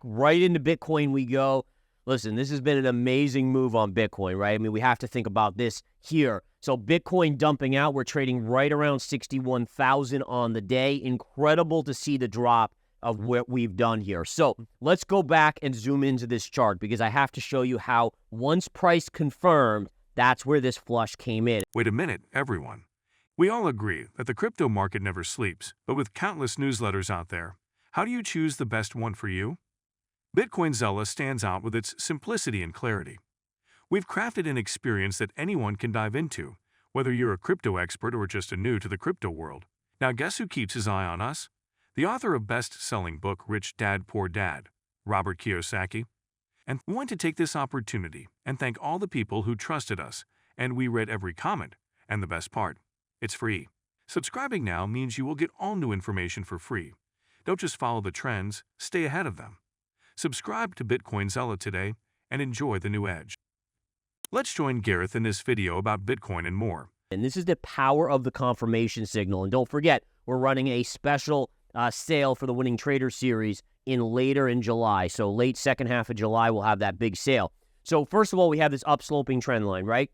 right into Bitcoin we go. Listen, this has been an amazing move on Bitcoin, right? I mean, we have to think about this here. So Bitcoin dumping out, we're trading right around 61,000 on the day. Incredible to see the drop of what we've done here. So let's go back and zoom into this chart because I have to show you how once price confirmed, that's where this flush came in. Wait a minute, everyone. We all agree that the crypto market never sleeps, but with countless newsletters out there, how do you choose the best one for you? Bitcoin Zella stands out with its simplicity and clarity. We've crafted an experience that anyone can dive into, whether you're a crypto expert or just a new to the crypto world. Now guess who keeps his eye on us? The author of best-selling book Rich Dad Poor Dad, Robert Kiyosaki. And we want to take this opportunity and thank all the people who trusted us, and we read every comment. And the best part, it's free. Subscribing now means you will get all new information for free. Don't just follow the trends, stay ahead of them. Subscribe to Bitcoin Zella today and enjoy the new edge. Let's join Gareth in this video about Bitcoin and more. And this is the power of the confirmation signal. And don't forget, we're running a special sale for the Winning Trader series later in July. So late second half of July, we'll have that big sale. So first of all, we have this upsloping trend line, right?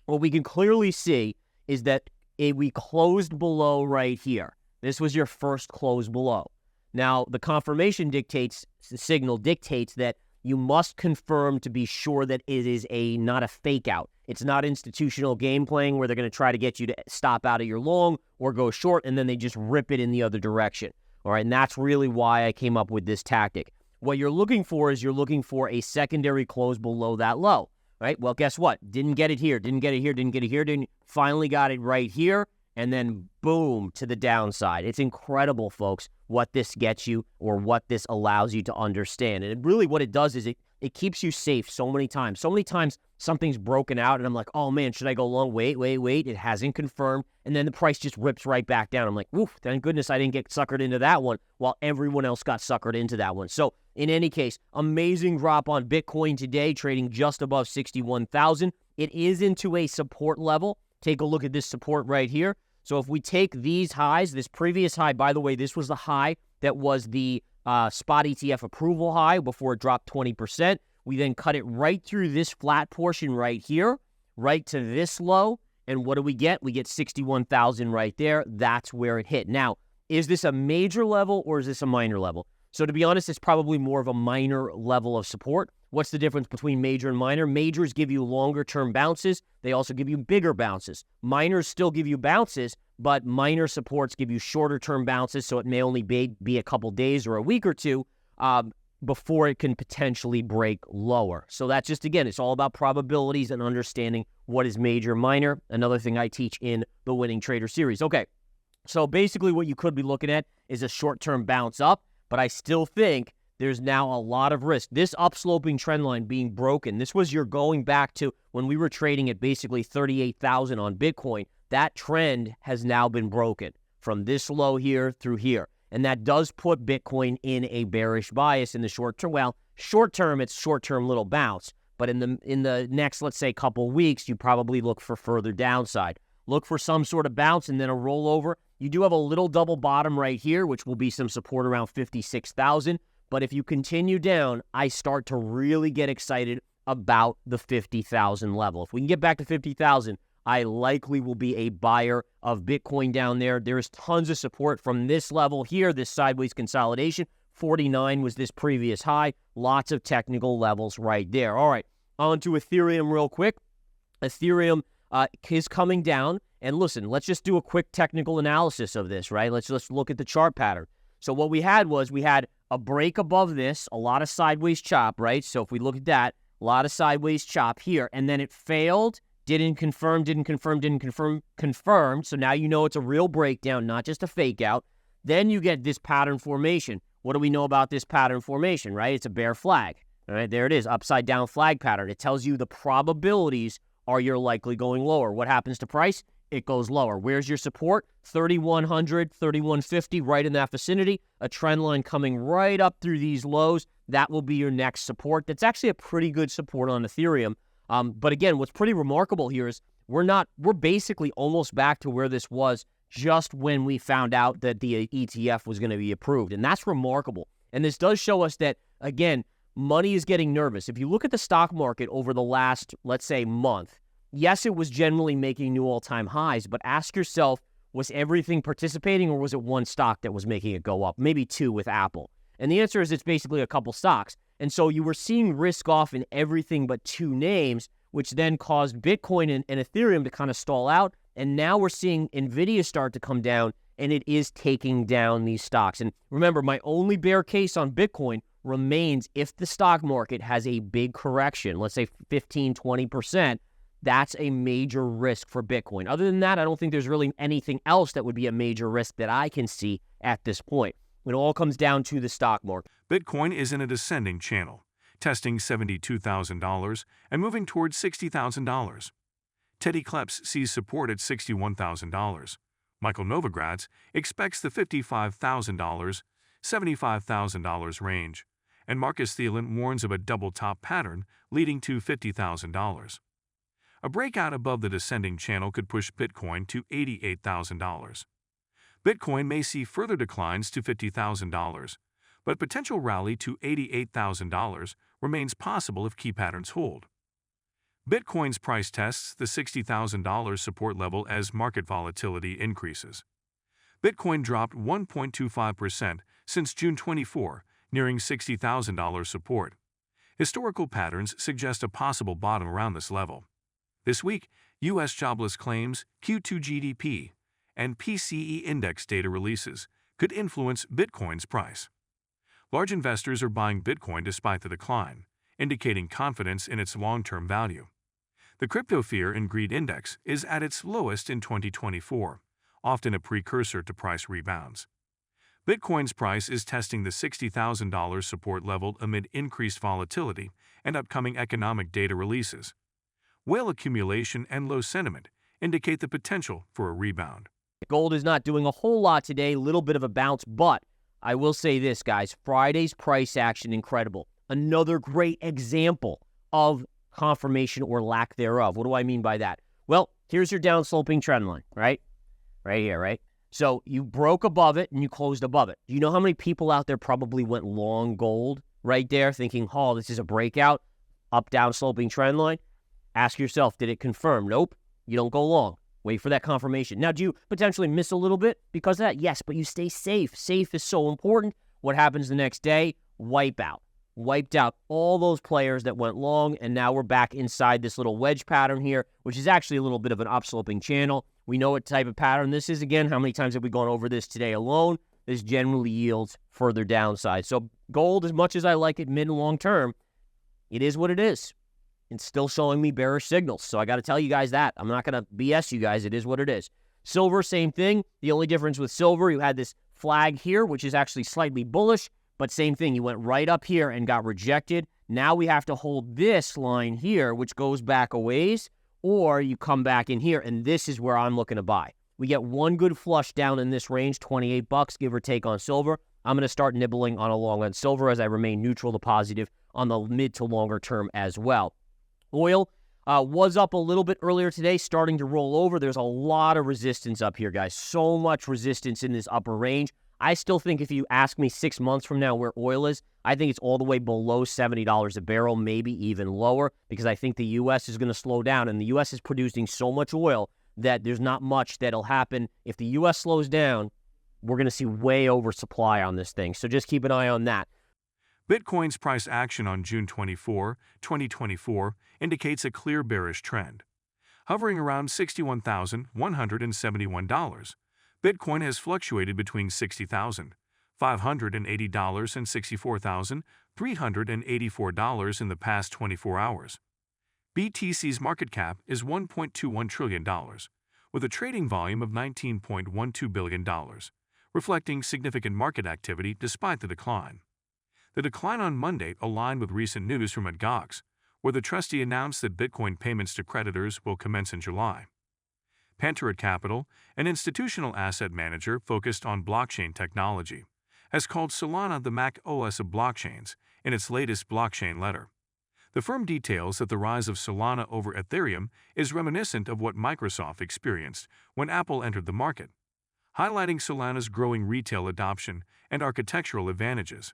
What we can clearly see is that we closed below right here. This was your first close below. Now, the confirmation signal dictates that you must confirm to be sure that it is not a fake out. It's not institutional game playing where they're going to try to get you to stop out of your long or go short, and then they just rip it in the other direction. All right, and that's really why I came up with this tactic. What you're looking for is a secondary close below that low, right? Well, guess what? Didn't get it here, didn't get it here, didn't get it here, finally got it right here, and then boom, to the downside. It's incredible, folks, what this gets you or what this allows you to understand. And really what it does is it keeps you safe so many times. So many times something's broken out and I'm like, oh man, should I go long? Wait. It hasn't confirmed. And then the price just rips right back down. I'm like, woof, thank goodness I didn't get suckered into that one while everyone else got suckered into that one. So in any case, amazing drop on Bitcoin today, trading just above 61,000. It is into a support level. Take a look at this support right here. So if we take these highs, this previous high, by the way, this was the high that was the spot ETF approval high before it dropped 20%. We then cut it right through this flat portion right here, right to this low. And what do we get? We get 61,000 right there. That's where it hit. Now, is this a major level or is this a minor level? So to be honest, it's probably more of a minor level of support. What's the difference between major and minor? Majors give you longer-term bounces. They also give you bigger bounces. Minors still give you bounces, but minor supports give you shorter-term bounces, so it may only be a couple days or a week or two before it can potentially break lower. So that's just, again, it's all about probabilities and understanding what is major, minor. Another thing I teach in the Winning Trader series. Okay, so basically what you could be looking at is a short-term bounce up, but I still think there's now a lot of risk. This upsloping trend line being broken, this was your going back to when we were trading at basically 38,000 on Bitcoin. That trend has now been broken from this low here through here. And that does put Bitcoin in a bearish bias in the short term. Well, short term, it's short-term little bounce. But in the next, let's say, couple weeks, you probably look for further downside. Look for some sort of bounce and then a rollover. You do have a little double bottom right here, which will be some support around 56,000. But if you continue down, I start to really get excited about the 50,000 level. If we can get back to 50,000, I likely will be a buyer of Bitcoin down there. There's tons of support from this level here, this sideways consolidation. 49 was this previous high. Lots of technical levels right there. All right, on to Ethereum real quick. Ethereum is coming down. And listen, let's just do a quick technical analysis of this, right? Let's look at the chart pattern. So what we had a break above this, a lot of sideways chop, right? So if we look at that, a lot of sideways chop here, and then it failed, didn't confirm. So now you know it's a real breakdown, not just a fake out. Then you get this pattern formation. What do we know about this pattern formation, right? It's a bear flag. All right, there it is, upside down flag pattern. It tells you the probabilities are you're likely going lower. What happens to price? It goes lower. Where's your support? 3,100, 3,150, right in that vicinity. A trend line coming right up through these lows. That will be your next support. That's actually a pretty good support on Ethereum. But again, what's pretty remarkable here is we're basically almost back to where this was just when we found out that the ETF was going to be approved. And that's remarkable. And this does show us that again, money is getting nervous. If you look at the stock market over the last, let's say, month, yes, it was generally making new all-time highs, but ask yourself, was everything participating, or was it one stock that was making it go up? Maybe two with Apple. And the answer is it's basically a couple stocks. And so you were seeing risk off in everything but two names, which then caused Bitcoin and Ethereum to kind of stall out. And now we're seeing NVIDIA start to come down, and it is taking down these stocks. And remember, my only bear case on Bitcoin remains if the stock market has a big correction, let's say 15, 20%, that's a major risk for Bitcoin. Other than that, I don't think there's really anything else that would be a major risk that I can see at this point. It all comes down to the stock market. Bitcoin is in a descending channel, testing $72,000 and moving towards $60,000. Teddy Kleps sees support at $61,000. Michael Novogratz expects the $55,000, $75,000 range, and Marcus Thielen warns of a double-top pattern leading to $50,000. A breakout above the descending channel could push Bitcoin to $88,000. Bitcoin may see further declines to $50,000, but potential rally to $88,000 remains possible if key patterns hold. Bitcoin's price tests the $60,000 support level as market volatility increases. Bitcoin dropped 1.25% since June 24, nearing $60,000 support. Historical patterns suggest a possible bottom around this level. This week, U.S. jobless claims, Q2 GDP, and PCE index data releases could influence Bitcoin's price. Large investors are buying Bitcoin despite the decline, indicating confidence in its long-term value. The Crypto Fear and Greed Index is at its lowest in 2024, often a precursor to price rebounds. Bitcoin's price is testing the $60,000 support level amid increased volatility and upcoming economic data releases. Whale accumulation and low sentiment indicate the potential for a rebound. Gold is not doing a whole lot today, a little bit of a bounce, but I will say this, guys, Friday's price action, incredible. Another great example of confirmation or lack thereof. What do I mean by that? Well, here's your down-sloping trend line, right? Right here, right? So you broke above it and you closed above it. Do you know how many people out there probably went long gold right there thinking, oh, this is a breakout, up, down, sloping trend line? Ask yourself, did it confirm? Nope. You don't go long. Wait for that confirmation. Now, do you potentially miss a little bit because of that? Yes, but you stay safe. Safe is so important. What happens the next day? Wipe out. Wiped out all those players that went long, and now we're back inside this little wedge pattern here, which is actually a little bit of an upsloping channel. We know what type of pattern this is. Again, how many times have we gone over this today alone? This generally yields further downside. So gold, as much as I like it mid and long term, it is what it is. It's still showing me bearish signals. So I got to tell you guys that. I'm not going to BS you guys. It is what it is. Silver, same thing. The only difference with silver, you had this flag here, which is actually slightly bullish, but same thing. You went right up here and got rejected. Now we have to hold this line here, which goes back a ways, or you come back in here, and this is where I'm looking to buy. We get one good flush down in this range, $28, give or take on silver. I'm going to start nibbling on a long on silver as I remain neutral to positive on the mid to longer term as well. Oil was up a little bit earlier today, starting to roll over. There's a lot of resistance up here, guys. So much resistance in this upper range. I still think if you ask me 6 months from now where oil is, I think it's all the way below $70 a barrel, maybe even lower, because I think the U.S. is going to slow down, and the U.S. is producing so much oil that there's not much that'll happen. If the U.S. slows down, we're going to see way oversupply on this thing. So just keep an eye on that. Bitcoin's price action on June 24, 2024 indicates a clear bearish trend. Hovering around $61,171, Bitcoin has fluctuated between $60,580 and $64,384 in the past 24 hours. BTC's market cap is $1.21 trillion, with a trading volume of $19.12 billion, reflecting significant market activity despite the decline. The decline on Monday aligned with recent news from Gox, where the trustee announced that Bitcoin payments to creditors will commence in July. Pantera Capital, an institutional asset manager focused on blockchain technology, has called Solana the Mac OS of blockchains in its latest blockchain letter. The firm details that the rise of Solana over Ethereum is reminiscent of what Microsoft experienced when Apple entered the market, highlighting Solana's growing retail adoption and architectural advantages.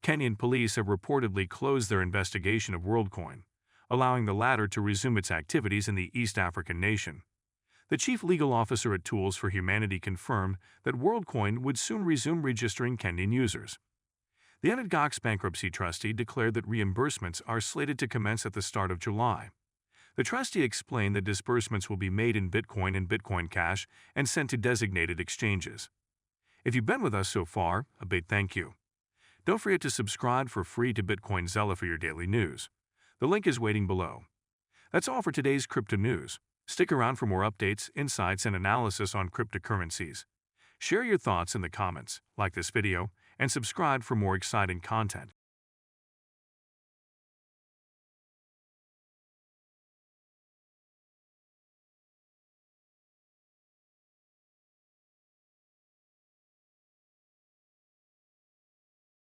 Kenyan police have reportedly closed their investigation of WorldCoin, allowing the latter to resume its activities in the East African nation. The chief legal officer at Tools for Humanity confirmed that WorldCoin would soon resume registering Kenyan users. The Gox bankruptcy trustee declared that reimbursements are slated to commence at the start of July. The trustee explained that disbursements will be made in Bitcoin and Bitcoin Cash and sent to designated exchanges. If you've been with us so far, a big thank you. Don't forget to subscribe for free to Bitcoin Zella for your daily news. The link is waiting below. That's all for today's crypto news. Stick around for more updates, insights, and analysis on cryptocurrencies. Share your thoughts in the comments, like this video, and subscribe for more exciting content.